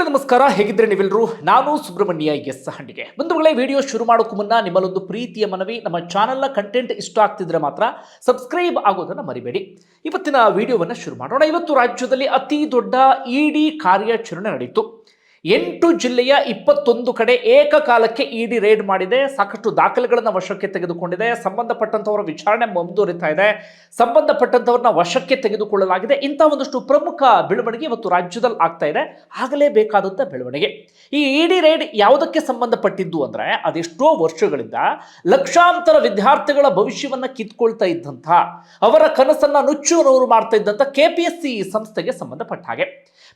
ಬಂಧುಗಳೇ ನಮಸ್ಕಾರ, ಹೇಗಿದ್ರೆ ನೀವೆಲ್ಲರೂ. ನಾನು ಸುಬ್ರಹ್ಮಣ್ಯ ಎಸ್ ಹಂಡಿಗೆ. ಬಂಧುಗಳೇ, ವಿಡಿಯೋ ಶುರು ಮಾಡೋಕ್ಕೂ ಮುನ್ನ ನಿಮ್ಮಲ್ಲೊಂದು ಪ್ರೀತಿಯ ಮನವಿ, ನಮ್ಮ ಚಾನೆಲ್ನ ಕಂಟೆಂಟ್ ಇಷ್ಟ ಆಗ್ತಿದ್ರೆ ಮಾತ್ರ ಸಬ್ಸ್ಕ್ರೈಬ್ ಆಗೋದನ್ನು ಮರಿಬೇಡಿ. ಇವತ್ತಿನ ವಿಡಿಯೋವನ್ನು ಶುರು ಮಾಡೋಣ. ಇವತ್ತು ರಾಜ್ಯದಲ್ಲಿ ಅತಿ ದೊಡ್ಡ ಇಡಿ ಕಾರ್ಯಾಚರಣೆ ನಡೆಯಿತು. 8 ಜಿಲ್ಲೆಯ 21 ಕಡೆ ಏಕಕಾಲಕ್ಕೆ ಇಡಿ ರೇಡ್ ಮಾಡಿದೆ. ಸಾಕಷ್ಟು ದಾಖಲೆಗಳನ್ನು ವಶಕ್ಕೆ ತೆಗೆದುಕೊಂಡಿದೆ. ಸಂಬಂಧಪಟ್ಟಂತವರ ವಿಚಾರಣೆ ಮುಂದುವರಿತಾ ಇದೆ. ಸಂಬಂಧಪಟ್ಟಂತವರನ್ನ ವಶಕ್ಕೆ ತೆಗೆದುಕೊಳ್ಳಲಾಗಿದೆ. ಇಂಥ ಒಂದಷ್ಟು ಪ್ರಮುಖ ಬೆಳವಣಿಗೆ ಇವತ್ತು ರಾಜ್ಯದಲ್ಲಿ ಆಗ್ತಾ ಇದೆ. ಆಗಲೇಬೇಕಾದಂಥ ಬೆಳವಣಿಗೆ. ಈ ಇಡಿ ರೇಡ್ ಯಾವುದಕ್ಕೆ ಸಂಬಂಧಪಟ್ಟಿದ್ದು ಅಂದ್ರೆ, ಅದೆಷ್ಟೋ ವರ್ಷಗಳಿಂದ ಲಕ್ಷಾಂತರ ವಿದ್ಯಾರ್ಥಿಗಳ ಭವಿಷ್ಯವನ್ನ ಕಿತ್ಕೊಳ್ತಾ ಇದ್ದಂಥ, ಅವರ ಕನಸನ್ನ ನುಚ್ಚು ನೂರು ಮಾಡ್ತಾ ಇದ್ದಂಥ ಕೆಪಿಎಸ್ಸಿ ಸಂಸ್ಥೆಗೆ ಸಂಬಂಧಪಟ್ಟ ಹಾಗೆ.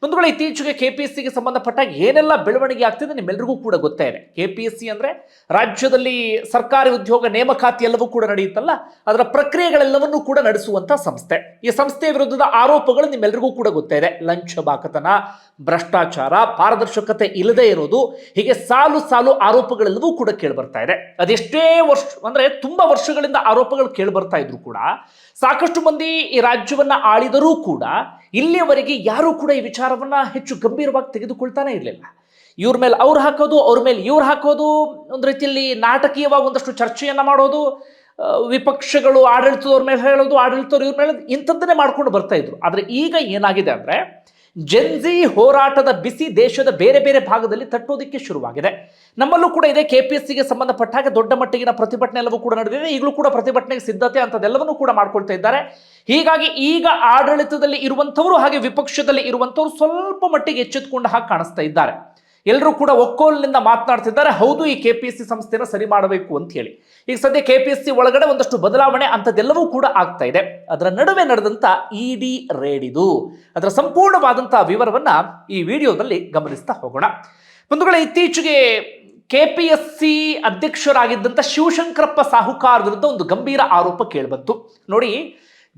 ಬಂಧುಗಳು, ಇತ್ತೀಚೆಗೆ ಕೆಪಿಎಸ್ಸಿಗೆ ಸಂಬಂಧಪಟ್ಟ ಏನೆಲ್ಲ ಬೆಳವಣಿಗೆ ಆಗ್ತಿದೆ ನಿಮ್ಮೆಲ್ಲರಿಗೂ ಕೂಡ ಗೊತ್ತೇ ಇದೆ. ಕೆಪಿಎಸ್ಸಿ ಅಂದ್ರೆ ರಾಜ್ಯದಲ್ಲಿ ಸರ್ಕಾರಿ ಉದ್ಯೋಗ ನೇಮಕಾತಿ ಎಲ್ಲವೂ ಕೂಡ ನಡೆಯುತ್ತಲ್ಲ, ಅದರ ಪ್ರಕ್ರಿಯೆಗಳೆಲ್ಲವನ್ನೂ ಕೂಡ ನಡೆಸುವಂತ ಸಂಸ್ಥೆ. ಈ ಸಂಸ್ಥೆಯ ವಿರುದ್ಧದ ಆರೋಪಗಳು ನಿಮ್ಮೆಲ್ಲರಿಗೂ ಕೂಡ ಗೊತ್ತೇ ಇದೆ. ಲಂಚ ಬಾಕತನ, ಭ್ರಷ್ಟಾಚಾರ, ಪಾರದರ್ಶಕತೆ ಇಲ್ಲದೆ ಇರೋದು, ಹೀಗೆ ಸಾಲು ಸಾಲು ಆರೋಪಗಳೆಲ್ಲವೂ ಕೂಡ ಕೇಳಿಬರ್ತಾ ಇದೆ. ಅದೆಷ್ಟೇ ವರ್ಷ ಅಂದ್ರೆ ತುಂಬಾ ವರ್ಷಗಳಿಂದ ಆರೋಪಗಳು ಕೇಳಿಬರ್ತಾ ಇದ್ರು ಕೂಡ ಸಾಕಷ್ಟು ಮಂದಿ ಈ ರಾಜ್ಯವನ್ನ ಆಳಿದರೂ ಕೂಡ ಇಲ್ಲಿಯವರೆಗೆ ಯಾರೂ ಕೂಡ ಈ ವಿಚಾರವನ್ನ ಹೆಚ್ಚು ಗಂಭೀರವಾಗಿ ತೆಗೆದುಕೊಳ್ತಾನೆ ಇರಲಿಲ್ಲ. ಇವ್ರ ಮೇಲೆ ಅವ್ರು ಹಾಕೋದು, ಅವ್ರ ಮೇಲೆ ಇವ್ರು ಹಾಕೋದು, ಒಂದು ರೀತಿಯಲ್ಲಿ ನಾಟಕೀಯವಾಗಿ ಒಂದಷ್ಟು ಚರ್ಚೆಯನ್ನ ಮಾಡೋದು, ವಿಪಕ್ಷಗಳು ಆಡಳಿತದವ್ರ ಮೇಲೆ ಹೇಳೋದು, ಆಡಳಿತವ್ರು ಇವ್ರ ಮೇಲೆ ಇಂಥದ್ದನ್ನೇ ಮಾಡ್ಕೊಂಡು ಬರ್ತಾ ಇದ್ರು. ಆದ್ರೆ ಈಗ ಏನಾಗಿದೆ ಅಂದ್ರೆ, ಜೆನ್ಜಿ ಹೋರಾಟದ ಬಿಸಿ ದೇಶದ ಬೇರೆ ಬೇರೆ ಭಾಗದಲ್ಲಿ ತಟ್ಟೋದಕ್ಕೆ ಶುರುವಾಗಿದೆ. ನಮ್ಮಲ್ಲೂ ಕೂಡ ಇದೆ. ಕೆಪಿಎಸ್ಸಿಗೆ ಸಂಬಂಧಪಟ್ಟ ಹಾಗೆ ದೊಡ್ಡ ಮಟ್ಟಿಗಿನ ಪ್ರತಿಭಟನೆ ಎಲ್ಲವೂ ಕೂಡ ನಡೆದಿದೆ. ಈಗಲೂ ಕೂಡ ಪ್ರತಿಭಟನೆಗೆ ಸಿದ್ಧತೆ ಅಂತದೆಲ್ಲವನ್ನೂ ಕೂಡ ಮಾಡ್ಕೊಳ್ತಾ ಇದ್ದಾರೆ. ಹೀಗಾಗಿ ಈಗ ಆಡಳಿತದಲ್ಲಿ ಇರುವಂಥವರು ಹಾಗೆ ವಿಪಕ್ಷದಲ್ಲಿ ಇರುವಂಥವ್ರು ಸ್ವಲ್ಪ ಮಟ್ಟಿಗೆ ಎಚ್ಚೆತ್ತುಕೊಂಡ ಹಾಗೆ ಕಾಣಿಸ್ತಾ ಇದ್ದಾರೆ. ಎಲ್ಲರೂ ಕೂಡ ಒಕ್ಕೋಲಿನಿಂದ ಮಾತನಾಡ್ತಿದ್ದಾರೆ, ಹೌದು ಈ ಕೆಪಿಎಸ್ಸಿ ಸಂಸ್ಥೆನ ಸರಿ ಮಾಡಬೇಕು ಅಂತ ಹೇಳಿ. ಈಗ ಸದ್ಯ ಕೆಪಿಎಸ್ಸಿ ಒಳಗಡೆ ಒಂದಷ್ಟು ಬದಲಾವಣೆ ಅಂತದೆಲ್ಲವೂ ಕೂಡ ಆಗ್ತಾ ಇದೆ. ಅದರ ನಡುವೆ ನಡೆದಂತ ಇಡಿ ರೇಡ್ ಇದು. ಅದರ ಸಂಪೂರ್ಣವಾದಂತಹ ವಿವರವನ್ನ ಈ ವಿಡಿಯೋದಲ್ಲಿ ಗಮನಿಸ್ತಾ ಹೋಗೋಣ. ಬಂಧುಗಳೇ, ಇತ್ತೀಚೆಗೆ ಕೆಪಿಎಸ್ಸಿ ಅಧ್ಯಕ್ಷರಾಗಿದ್ದಂಥ ಶಿವಶಂಕರಪ್ಪ ಸಾಹುಕಾರ್ ವಿರುದ್ಧ ಒಂದು ಗಂಭೀರ ಆರೋಪ ಕೇಳಿಬಂತು. ನೋಡಿ,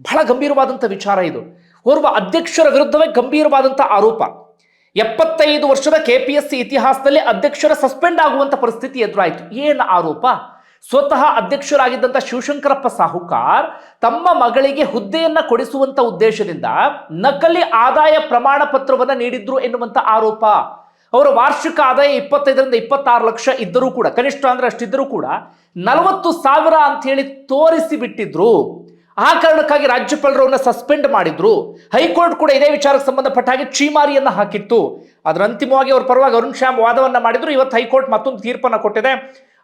ಬಹಳ ಗಂಭೀರವಾದಂಥ ವಿಚಾರ ಇದು. ಓರ್ವ ಅಧ್ಯಕ್ಷರ ವಿರುದ್ಧವೇ ಗಂಭೀರವಾದಂಥ ಆರೋಪ. 75 ವರ್ಷದ ಕೆಪಿಎಸ್ಸಿ ಇತಿಹಾಸದಲ್ಲಿ ಅಧ್ಯಕ್ಷರ ಸಸ್ಪೆಂಡ್ ಆಗುವಂತ ಪರಿಸ್ಥಿತಿ ಎದುರಾಯಿತು. ಏನು ಆರೋಪ? ಸ್ವತಃ ಅಧ್ಯಕ್ಷರಾಗಿದ್ದಂಥ ಶಿವಶಂಕರಪ್ಪ ಸಾಹುಕಾರ್ ತಮ್ಮ ಮಗಳಿಗೆ ಹುದ್ದೆಯನ್ನ ಕೊಡಿಸುವಂತ ಉದ್ದೇಶದಿಂದ ನಕಲಿ ಆದಾಯ ಪ್ರಮಾಣ ಪತ್ರವನ್ನ ನೀಡಿದ್ರು ಎನ್ನುವಂತ ಆರೋಪ. ಅವರ ವಾರ್ಷಿಕ ಆದಾಯ 25ರಿಂದ 26 ಲಕ್ಷ ಇದ್ದರೂ ಕೂಡ, ಕನಿಷ್ಠ ಅಂದ್ರೆ ಅಷ್ಟಿದ್ದರೂ ಕೂಡ 40,000 ಅಂತ ಹೇಳಿ ತೋರಿಸಿ ಬಿಟ್ಟಿದ್ರು. ಆ ಕಾರಣಕ್ಕಾಗಿ ರಾಜ್ಯಪಾಲರನ್ನ ಸಸ್ಪೆಂಡ್ ಮಾಡಿದ್ರು. ಹೈಕೋರ್ಟ್ ಕೂಡ ಇದೇ ವಿಚಾರಕ್ಕೆ ಸಂಬಂಧಪಟ್ಟ ಹಾಗೆ ಚೀಮಾರಿಯನ್ನ ಹಾಕಿತ್ತು. ಅದರ ಅಂತಿಮವಾಗಿ ಅವರ ಪರವಾಗಿ ಅರುಣ್ ಶ್ಯಾಮ್ ವಾದವನ್ನ ಮಾಡಿದ್ರು. ಇವತ್ತು ಹೈಕೋರ್ಟ್ ಮತ್ತೊಂದು ತೀರ್ಪನ್ನು ಕೊಟ್ಟಿದೆ.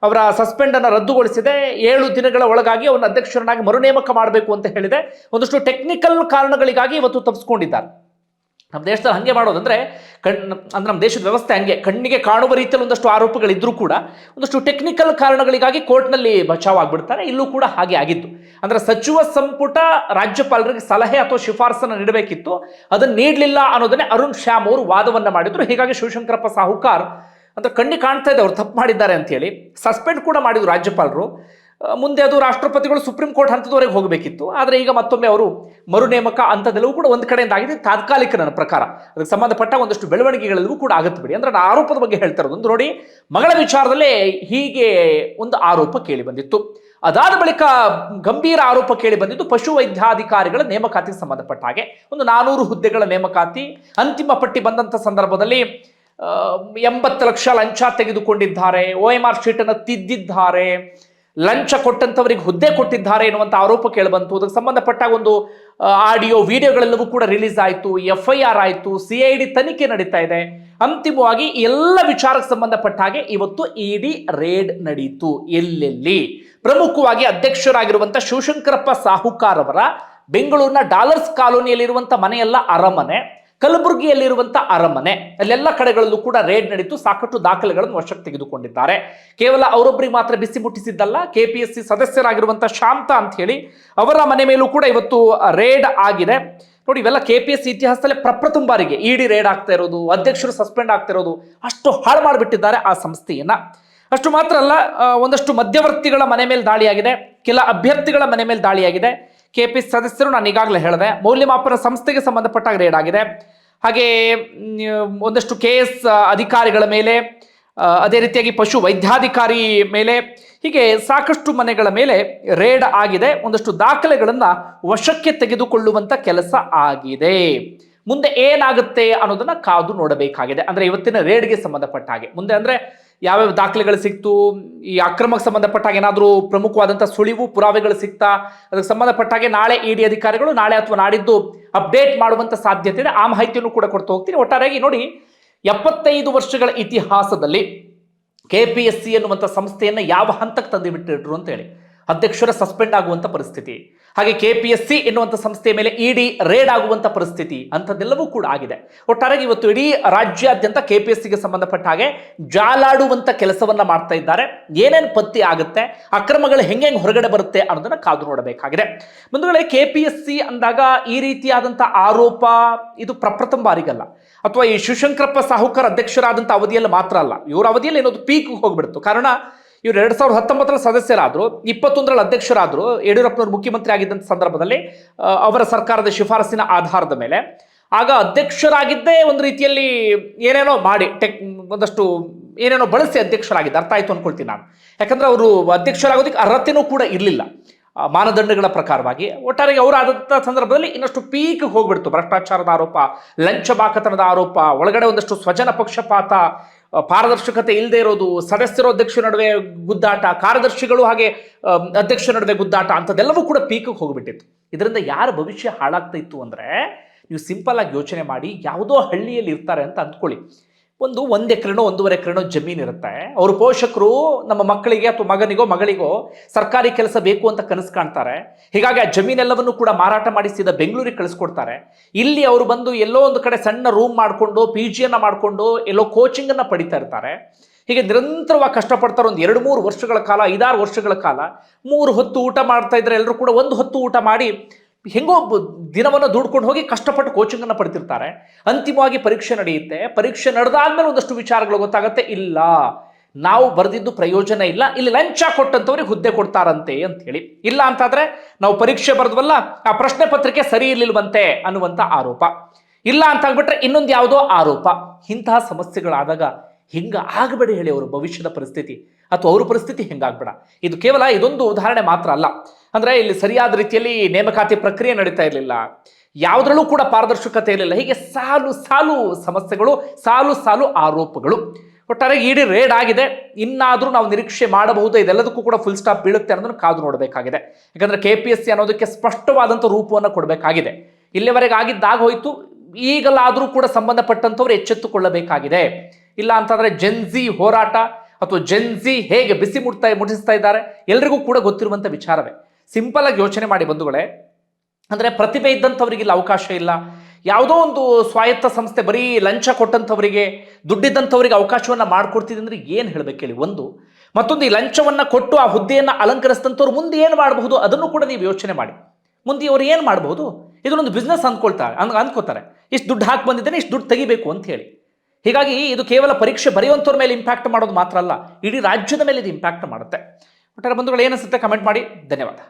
ಅವರ ಸಸ್ಪೆಂಡ್ ಅನ್ನು ರದ್ದುಗೊಳಿಸಿದೆ. 7 ದಿನಗಳ ಒಳಗಾಗಿ ಅವರನ್ನು ಅಧ್ಯಕ್ಷರನ್ನಾಗಿ ಮರುನೇಮಕ ಮಾಡಬೇಕು ಅಂತ ಹೇಳಿದೆ. ಒಂದಷ್ಟು ಟೆಕ್ನಿಕಲ್ ಕಾರಣಗಳಿಗಾಗಿ ಇವತ್ತು ತಪ್ಪಿಸ್ಕೊಂಡಿದ್ದಾರೆ. ನಮ್ಮ ದೇಶದಲ್ಲಿ ಹಂಗೆ ಮಾಡೋದಂದ್ರೆ ನಮ್ಮ ದೇಶದ ವ್ಯವಸ್ಥೆ ಹಂಗೆ, ಕಣ್ಣಿಗೆ ಕಾಣುವ ರೀತಿಯಲ್ಲಿ ಒಂದಷ್ಟು ಆರೋಪಗಳಿದ್ರೂ ಕೂಡ ಒಂದಷ್ಟು ಟೆಕ್ನಿಕಲ್ ಕಾರಣಗಳಿಗಾಗಿ ಕೋರ್ಟ್ನಲ್ಲಿ ಬಚಾವ್ ಆಗ್ಬಿಡ್ತಾರೆ. ಇಲ್ಲೂ ಕೂಡ ಹಾಗೆ ಆಗಿತ್ತು. ಅಂದ್ರೆ ಸಚಿವ ಸಂಪುಟ ರಾಜ್ಯಪಾಲರಿಗೆ ಸಲಹೆ ಅಥವಾ ಶಿಫಾರಸನ್ನು ನೀಡಬೇಕಿತ್ತು, ಅದನ್ನು ನೀಡಲಿಲ್ಲ ಅನ್ನೋದನ್ನೇ ಅರುಣ್ ಶ್ಯಾಮ್ ಅವರು ವಾದವನ್ನ ಮಾಡಿದ್ರು. ಹೀಗಾಗಿ ಶಿವಶಂಕರಪ್ಪ ಸಾಹುಕಾರ್ ಅಂದ್ರೆ ಕಣ್ಣಿಗೆ ಕಾಣ್ತಾ ಇದೆ ಅವ್ರು ತಪ್ಪು ಮಾಡಿದ್ದಾರೆ ಅಂತ ಹೇಳಿ ಸಸ್ಪೆಂಡ್ ಕೂಡ ಮಾಡಿದ್ರು ರಾಜ್ಯಪಾಲರು. ಮುಂದೆ ಅದು ರಾಷ್ಟ್ರಪತಿಗಳು ಸುಪ್ರೀಂ ಕೋರ್ಟ್ ಹಂತದವರೆಗೆ ಹೋಗಬೇಕಿತ್ತು. ಆದರೆ ಈಗ ಮತ್ತೊಮ್ಮೆ ಅವರು ಮರುನೇಮಕ ಅಂತದೆಲ್ಲವೂ ಕೂಡ ಒಂದು ಕಡೆಯಿಂದ ಆಗಿದೆ. ತಾತ್ಕಾಲಿಕ ನನ್ನ ಪ್ರಕಾರ ಅದಕ್ಕೆ ಸಂಬಂಧಪಟ್ಟ ಒಂದಷ್ಟು ಬೆಳವಣಿಗೆಗಳೆಲ್ಲವೂ ಕೂಡ ಆಗುತ್ತೆ ಬಿಡಿ. ಅಂದ್ರೆ ನಾನು ಆರೋಪದ ಬಗ್ಗೆ ಹೇಳ್ತಾ ಇರೋದು ಒಂದು ನೋಡಿ, ಮಗಳ ವಿಚಾರದಲ್ಲೇ ಹೀಗೆ ಒಂದು ಆರೋಪ ಕೇಳಿ ಬಂದಿತ್ತು. ಅದಾದ ಬಳಿಕ ಗಂಭೀರ ಆರೋಪ ಕೇಳಿ ಬಂದಿದ್ದು ಪಶು ವೈದ್ಯಾಧಿಕಾರಿಗಳ ನೇಮಕಾತಿಗೆ ಸಂಬಂಧಪಟ್ಟ ಹಾಗೆ. ಒಂದು 400 ಹುದ್ದೆಗಳ ನೇಮಕಾತಿ ಅಂತಿಮ ಪಟ್ಟಿ ಬಂದಂತ ಸಂದರ್ಭದಲ್ಲಿ 80 ಲಕ್ಷ ಲಂಚ ತೆಗೆದುಕೊಂಡಿದ್ದಾರೆ, OMR ಶೀಟ್ ಅನ್ನು ತಿದ್ದಿದ್ದಾರೆ, ಲಂಚ ಕೊಟ್ಟಂತವರಿಗೆ ಹುದ್ದೆ ಕೊಟ್ಟಿದ್ದಾರೆ ಎನ್ನುವಂತ ಆರೋಪ ಕೇಳಿಬಂತು. ಅದಕ್ಕೆ ಸಂಬಂಧಪಟ್ಟ ಒಂದು ಆಡಿಯೋ ವಿಡಿಯೋಗಳೆಲ್ಲವೂ ಕೂಡ ರಿಲೀಸ್ ಆಯಿತು, FIR ಆಯಿತು, CID ತನಿಖೆ ನಡೀತಾ ಇದೆ. ಅಂತಿಮವಾಗಿ ಎಲ್ಲ ವಿಚಾರಕ್ಕೆ ಸಂಬಂಧಪಟ್ಟ ಹಾಗೆ ಇವತ್ತು ಇಡಿ ರೇಡ್ ನಡೆಯಿತು. ಎಲ್ಲೆಲ್ಲಿ? ಪ್ರಮುಖವಾಗಿ ಅಧ್ಯಕ್ಷರಾಗಿರುವಂತ ಶಿವಶಂಕರಪ್ಪ ಸಾಹುಕಾರ್ ಅವರ ಬೆಂಗಳೂರಿನ ಡಾಲರ್ಸ್ ಕಾಲೋನಿಯಲ್ಲಿರುವಂತ ಮನೆಯಲ್ಲ ಅರಮನೆ, ಕಲಬುರಗಿಯಲ್ಲಿರುವಂತ ಅರಮನೆ, ಅಲ್ಲೆಲ್ಲ ಕಡೆಗಳಲ್ಲೂ ಕೂಡ ರೇಡ್ ನಡೀತು. ಸಾಕಷ್ಟು ದಾಖಲೆಗಳನ್ನು ವಶಕ್ಕೆ ತೆಗೆದುಕೊಂಡಿದ್ದಾರೆ. ಕೇವಲ ಅವರೊಬ್ಬರಿಗೆ ಮಾತ್ರ ಬಿಸಿ ಮುಟ್ಟಿಸಿದ್ದಲ್ಲ, ಕೆಪಿಎಸ್ಸಿ ಸದಸ್ಯರಾಗಿರುವಂತ ಶಾಂತ ಅಂತ ಹೇಳಿ ಅವರ ಮನೆ ಮೇಲೂ ಕೂಡ ಇವತ್ತು ರೇಡ್ ಆಗಿದೆ. ನೋಡಿ, ಇವೆಲ್ಲ ಕೆಪಿಎಸ್ಸಿ ಇತಿಹಾಸದಲ್ಲೇ ಪ್ರಪ್ರಥಮ ಬಾರಿಗೆ ಇಡಿ ರೇಡ್ ಆಗ್ತಾ ಇರೋದು, ಅಧ್ಯಕ್ಷರು ಸಸ್ಪೆಂಡ್ ಆಗ್ತಾ ಇರೋದು. ಅಷ್ಟು ಹಾಳು ಮಾಡಿಬಿಟ್ಟಿದ್ದಾರೆ ಆ ಸಂಸ್ಥೆಯನ್ನ. ಅಷ್ಟು ಮಾತ್ರ ಅಲ್ಲ, ಒಂದಷ್ಟು ಮಧ್ಯವರ್ತಿಗಳ ಮನೆ ಮೇಲೆ ದಾಳಿಯಾಗಿದೆ, ಕೆಲ ಅಭ್ಯರ್ಥಿಗಳ ಮನೆ ಮೇಲೆ ದಾಳಿಯಾಗಿದೆ. ಕೆಪಿಎಸ್ಸಿ ಸದಸ್ಯರು ನಾನು ಈಗಾಗಲೇ ಹೇಳಿದೆ. ಮೌಲ್ಯಮಾಪನ ಸಂಸ್ಥೆಗೆ ಸಂಬಂಧಪಟ್ಟ ರೇಡ್ ಆಗಿದೆ. ಹಾಗೆ ಒಂದಷ್ಟು KS ಅಧಿಕಾರಿಗಳ ಮೇಲೆ, ಅದೇ ರೀತಿಯಾಗಿ ಪಶು ವೈದ್ಯಾಧಿಕಾರಿ ಮೇಲೆ, ಹೀಗೆ ಸಾಕಷ್ಟು ಮನೆಗಳ ಮೇಲೆ ರೇಡ್ ಆಗಿದೆ. ಒಂದಷ್ಟು ದಾಖಲೆಗಳನ್ನ ವಶಕ್ಕೆ ತೆಗೆದುಕೊಳ್ಳುವಂತ ಕೆಲಸ ಆಗಿದೆ. ಮುಂದೆ ಏನಾಗುತ್ತೆ ಅನ್ನೋದನ್ನ ಕಾದು ನೋಡಬೇಕಾಗಿದೆ. ಅಂದ್ರೆ ಇವತ್ತಿನ ರೇಡ್ಗೆ ಸಂಬಂಧಪಟ್ಟ ಹಾಗೆ ಮುಂದೆ ಅಂದ್ರೆ ಯಾವ್ಯಾವ ದಾಖಲೆಗಳು ಸಿಕ್ತು, ಈ ಅಕ್ರಮಕ್ಕೆ ಸಂಬಂಧಪಟ್ಟ ಹಾಗೆ ಏನಾದರೂ ಪ್ರಮುಖವಾದಂತಹ ಸುಳಿವು ಪುರಾವೆಗಳು ಸಿಗ್ತಾ, ಅದಕ್ಕೆ ಸಂಬಂಧಪಟ್ಟ ಹಾಗೆ ನಾಳೆ ಇಡಿ ಅಧಿಕಾರಿಗಳು ನಾಳೆ ಅಥವಾ ನಾಡಿದ್ದು ಅಪ್ಡೇಟ್ ಮಾಡುವಂತ ಸಾಧ್ಯತೆ ಇದೆ. ಆ ಮಾಹಿತಿಯನ್ನು ಕೂಡ ಕೊಡ್ತಾ ಹೋಗ್ತೀನಿ. ಒಟ್ಟಾರೆಯಾಗಿ ನೋಡಿ, 75 ವರ್ಷಗಳ ಇತಿಹಾಸದಲ್ಲಿ KPSC ಎನ್ನುವಂಥ ಸಂಸ್ಥೆಯನ್ನು ಯಾವ ಹಂತಕ್ಕೆ ತಂದು ಬಿಟ್ಟಿಟ್ರು ಅಂತ ಹೇಳಿ ಅಧ್ಯಕ್ಷರ ಸಸ್ಪೆಂಡ್ ಆಗುವಂಥ ಪರಿಸ್ಥಿತಿ, ಹಾಗೆ KPSC ಎನ್ನುವಂಥ ಸಂಸ್ಥೆಯ ಮೇಲೆ ಇಡಿ ರೇಡ್ ಆಗುವಂಥ ಪರಿಸ್ಥಿತಿ ಅಂಥದ್ದೆಲ್ಲವೂ ಕೂಡ ಆಗಿದೆ. ಒಟ್ಟಾರೆಯಾಗಿ ಇವತ್ತು ಇಡೀ ರಾಜ್ಯಾದ್ಯಂತ KPSCಗೆ ಸಂಬಂಧಪಟ್ಟ ಹಾಗೆ ಜಾಲಾಡುವಂಥ ಕೆಲಸವನ್ನ ಮಾಡ್ತಾ ಇದ್ದಾರೆ. ಏನೇನು ಪತ್ತೆ ಆಗುತ್ತೆ, ಅಕ್ರಮಗಳು ಹೆಂಗೆ ಹೊರಗಡೆ ಬರುತ್ತೆ ಅನ್ನೋದನ್ನ ಕಾದು ನೋಡಬೇಕಾಗಿದೆ. ಬಂಧುಗಳೇ, KPSC ಅಂದಾಗ ಈ ರೀತಿಯಾದಂಥ ಆರೋಪ ಇದು ಪ್ರಪ್ರಥಮ ಬಾರಿಗಲ್ಲ, ಅಥವಾ ಈ ಶಿವಶಂಕರಪ್ಪ ಸಾಹುಕರ್ ಅಧ್ಯಕ್ಷರಾದಂಥ ಅವಧಿಯಲ್ಲಿ ಮಾತ್ರ ಅಲ್ಲ, ಇವರ ಅವಧಿಯಲ್ಲಿ ಏನೋದು ಪೀಕ್ ಹೋಗ್ಬಿಡ್ತು. ಕಾರಣ ಇವರು 2019 ಸದಸ್ಯರಾದ್ರು, 21 ಅಧ್ಯಕ್ಷರಾದ್ರು. ಯಡಿಯೂರಪ್ಪನವರು ಮುಖ್ಯಮಂತ್ರಿ ಆಗಿದ್ದಂಥ ಸಂದರ್ಭದಲ್ಲಿ ಅವರ ಸರ್ಕಾರದ ಶಿಫಾರಸಿನ ಆಧಾರದ ಮೇಲೆ ಆಗ ಅಧ್ಯಕ್ಷರಾಗಿದ್ದೇ ಒಂದು ರೀತಿಯಲ್ಲಿ ಏನೇನೋ ಮಾಡಿ ಒಂದಷ್ಟು ಏನೇನೋ ಬಳಸಿ ಅಧ್ಯಕ್ಷರಾಗಿದ್ದ, ಅರ್ಥ ಆಯ್ತು ಅನ್ಕೊಳ್ತೀನಿ ನಾನು. ಯಾಕಂದ್ರೆ ಅವರು ಅಧ್ಯಕ್ಷರಾಗೋದಕ್ಕೆ ಅರ್ಹತೆನೂ ಕೂಡ ಇರಲಿಲ್ಲ ಮಾನದಂಡಗಳ ಪ್ರಕಾರವಾಗಿ. ಒಟ್ಟಾರೆಗೆ ಅವರಾದಂಥ ಸಂದರ್ಭದಲ್ಲಿ ಇನ್ನಷ್ಟು ಪೀಕ್ ಹೋಗ್ಬಿಡ್ತು. ಭ್ರಷ್ಟಾಚಾರದ ಆರೋಪ, ಲಂಚ ಬಾಕತನದ ಆರೋಪ, ಒಳಗಡೆ ಒಂದಷ್ಟು ಸ್ವಜನ ಪಕ್ಷಪಾತ, ಪಾರದರ್ಶಕತೆ ಇಲ್ಲದೆ ಇರೋದು, ಸದಸ್ಯರು ಅಧ್ಯಕ್ಷರ ನಡುವೆ ಗುದ್ದಾಟ, ಕಾರ್ಯದರ್ಶಿಗಳು ಹಾಗೆ ಅಧ್ಯಕ್ಷರ ನಡುವೆ ಗುದ್ದಾಟ, ಅಂಥದ್ದೆಲ್ಲವೂ ಕೂಡ ಪೀಕ್ ಹೋಗ್ಬಿಟ್ಟಿತ್ತು. ಇದರಿಂದ ಯಾರ ಭವಿಷ್ಯ ಹಾಳಾಗ್ತಾ ಇತ್ತು ಅಂದರೆ, ನೀವು ಸಿಂಪಲ್ ಆಗಿ ಯೋಚನೆ ಮಾಡಿ, ಯಾವುದೋ ಹಳ್ಳಿಯಲ್ಲಿ ಇರ್ತಾರೆ ಅಂತ ಅಂದ್ಕೊಳ್ಳಿ, 1 ಎಕರೆನೋ 1.5 ಎಕರೆನೋ ಜಮೀನು ಇರುತ್ತೆ. ಅವ್ರ ಪೋಷಕರು ನಮ್ಮ ಮಕ್ಕಳಿಗೆ ಅಥವಾ ಮಗನಿಗೋ ಮಗಳಿಗೋ ಸರ್ಕಾರಿ ಕೆಲಸ ಬೇಕು ಅಂತ ಕನಸು ಕಾಣ್ತಾರೆ. ಹೀಗಾಗಿ ಆ ಜಮೀನೆಲ್ಲವನ್ನು ಕೂಡ ಮಾರಾಟ ಮಾಡಿ ಸೀದಾ ಬೆಂಗಳೂರಿಗೆ ಕಳಿಸ್ಕೊಡ್ತಾರೆ. ಇಲ್ಲಿ ಅವರು ಬಂದು ಎಲ್ಲೋ ಒಂದು ಕಡೆ ಸಣ್ಣ ರೂಮ್ ಮಾಡಿಕೊಂಡು PG ಮಾಡಿಕೊಂಡು ಎಲ್ಲೋ ಕೋಚಿಂಗನ್ನು ಪಡಿತಾ ಇರ್ತಾರೆ. ಹೀಗೆ ನಿರಂತರವಾಗಿ ಕಷ್ಟಪಡ್ತಾರೆ. ಒಂದು 2-3 ವರ್ಷಗಳ ಕಾಲ, 5-6 ವರ್ಷಗಳ ಕಾಲ 3 ಹೊತ್ತು ಊಟ ಮಾಡ್ತಾ ಇದ್ರೆ ಎಲ್ಲರೂ ಕೂಡ 1 ಹೊತ್ತು ಊಟ ಮಾಡಿ ಹೆಂಗೋ ದಿನವನ್ನು ದುಡ್ಕೊಂಡು ಹೋಗಿ ಕಷ್ಟಪಟ್ಟು ಕೋಚಿಂಗನ್ನು ಪಡ್ತಿರ್ತಾರೆ. ಅಂತಿಮವಾಗಿ ಪರೀಕ್ಷೆ ನಡೆಯುತ್ತೆ. ಪರೀಕ್ಷೆ ನಡೆದಾದ್ಮೇಲೆ ಒಂದಷ್ಟು ವಿಚಾರಗಳು ಗೊತ್ತಾಗುತ್ತೆ, ಇಲ್ಲ ನಾವು ಬರೆದಿದ್ದು ಪ್ರಯೋಜನ ಇಲ್ಲ, ಇಲ್ಲಿ ಲಂಚ ಕೊಟ್ಟಂತವ್ರಿಗೆ ಹುದ್ದೆ ಕೊಡ್ತಾರಂತೆ ಅಂತ ಹೇಳಿ. ಇಲ್ಲ ಅಂತಾದ್ರೆ ನಾವು ಪರೀಕ್ಷೆ ಬರೆದ್ವಲ್ಲ, ಆ ಪ್ರಶ್ನೆ ಪತ್ರಿಕೆ ಸರಿ ಇರ್ಲಿಲ್ವಂತೆ ಅನ್ನುವಂಥ ಆರೋಪ. ಇಲ್ಲ ಅಂತ ಆಗ್ಬಿಟ್ರೆ ಇನ್ನೊಂದು ಯಾವುದೋ ಆರೋಪ. ಇಂತಹ ಸಮಸ್ಯೆಗಳಾದಾಗ ಹಿಂಗ ಆಗಬೇಡಿ ಹೇಳಿ ಅವರ ಭವಿಷ್ಯದ ಪರಿಸ್ಥಿತಿ ಅಥವಾ ಅವ್ರ ಪರಿಸ್ಥಿತಿ ಹೆಂಗಾಗ್ಬೇಡ. ಇದು ಕೇವಲ ಇದೊಂದು ಉದಾಹರಣೆ ಮಾತ್ರ ಅಲ್ಲ. ಅಂದ್ರೆ ಇಲ್ಲಿ ಸರಿಯಾದ ರೀತಿಯಲ್ಲಿ ನೇಮಕಾತಿ ಪ್ರಕ್ರಿಯೆ ನಡೀತಾ ಇರಲಿಲ್ಲ, ಯಾವುದ್ರಲ್ಲೂ ಕೂಡ ಪಾರದರ್ಶಕತೆ ಇರಲಿಲ್ಲ. ಹೀಗೆ ಸಾಲು ಸಾಲು ಸಮಸ್ಯೆಗಳು, ಸಾಲು ಸಾಲು ಆರೋಪಗಳು. ಒಟ್ಟಾರೆ ಇಡೀ ರೇಡ್ ಆಗಿದೆ. ಇನ್ನಾದರೂ ನಾವು ನಿರೀಕ್ಷೆ ಮಾಡಬಹುದು ಇದೆಲ್ಲದಕ್ಕೂ ಕೂಡ ಫುಲ್ ಸ್ಟಾಪ್ ಬೀಳುತ್ತೆ ಅನ್ನೋದನ್ನು ಕಾದು ನೋಡಬೇಕಾಗಿದೆ. ಯಾಕಂದ್ರೆ KPSC ಅನ್ನೋದಕ್ಕೆ ಸ್ಪಷ್ಟವಾದಂಥ ರೂಪವನ್ನು ಕೊಡಬೇಕಾಗಿದೆ. ಇಲ್ಲಿವರೆಗೆ ಆಗಿದ್ದಾಗ ಹೋಯ್ತು, ಈಗಲಾದರೂ ಕೂಡ ಸಂಬಂಧಪಟ್ಟಂಥವ್ರು ಎಚ್ಚೆತ್ತುಕೊಳ್ಳಬೇಕಾಗಿದೆ. ಇಲ್ಲ ಅಂತಂದ್ರೆ ಜೆನ್ಜಿ ಹೋರಾಟ ಅಥವಾ ಜೆನ್ಜಿ ಹೇಗೆ ಬಿಸಿ ಮುಟ್ಟಿಸ್ತಾ ಇದ್ದಾರೆ ಎಲ್ರಿಗೂ ಕೂಡ ಗೊತ್ತಿರುವಂಥ ವಿಚಾರವೇ. ಸಿಂಪಲ್ ಆಗಿ ಯೋಚನೆ ಮಾಡಿ ಬಂಧುಗಳೇ, ಅಂದರೆ ಪ್ರತಿಭೆ ಇದ್ದಂಥವ್ರಿಗೆ ಇಲ್ಲಿ ಅವಕಾಶ ಇಲ್ಲ. ಯಾವುದೋ ಒಂದು ಸ್ವಾಯತ್ತ ಸಂಸ್ಥೆ ಬರೀ ಲಂಚ ಕೊಟ್ಟಂಥವರಿಗೆ, ದುಡ್ಡಿದ್ದಂಥವ್ರಿಗೆ ಅವಕಾಶವನ್ನು ಮಾಡಿಕೊಡ್ತಿದೆ ಅಂದರೆ ಏನು ಹೇಳಬೇಕು ಹೇಳಿ. ಮತ್ತೊಂದು ಈ ಲಂಚವನ್ನು ಕೊಟ್ಟು ಆ ಹುದ್ದೆಯನ್ನು ಅಲಂಕರಿಸಿದಂಥವ್ರು ಮುಂದೆ ಏನು ಮಾಡಬಹುದು ಅದನ್ನು ಕೂಡ ನೀವು ಯೋಚನೆ ಮಾಡಿ. ಮುಂದೆ ಅವ್ರು ಏನು ಮಾಡಬಹುದು, ಇದನ್ನೊಂದು ಬಿಸ್ನೆಸ್ ಅಂದ್ಕೋತಾರೆ. ಇಷ್ಟು ದುಡ್ಡು ಹಾಕಿ ಬಂದಿದ್ದೇನೆ, ಇಷ್ಟು ದುಡ್ಡು ತೆಗಿಬೇಕು ಅಂತ ಹೇಳಿ. ಹೀಗಾಗಿ ಇದು ಕೇವಲ ಪರೀಕ್ಷೆ ಬರೆಯುವಂಥವ್ರ ಮೇಲೆ ಇಂಪ್ಯಾಕ್ಟ್ ಮಾಡೋದು ಮಾತ್ರ ಅಲ್ಲ, ಇಡೀ ರಾಜ್ಯದ ಮೇಲೆ ಇದು ಇಂಪ್ಯಾಕ್ಟ್ ಮಾಡುತ್ತೆ. ಒಟ್ಟಾರೆ ಬಂಧುಗಳು, ಏನಿಸುತ್ತೆ ಕಮೆಂಟ್ ಮಾಡಿ. ಧನ್ಯವಾದ.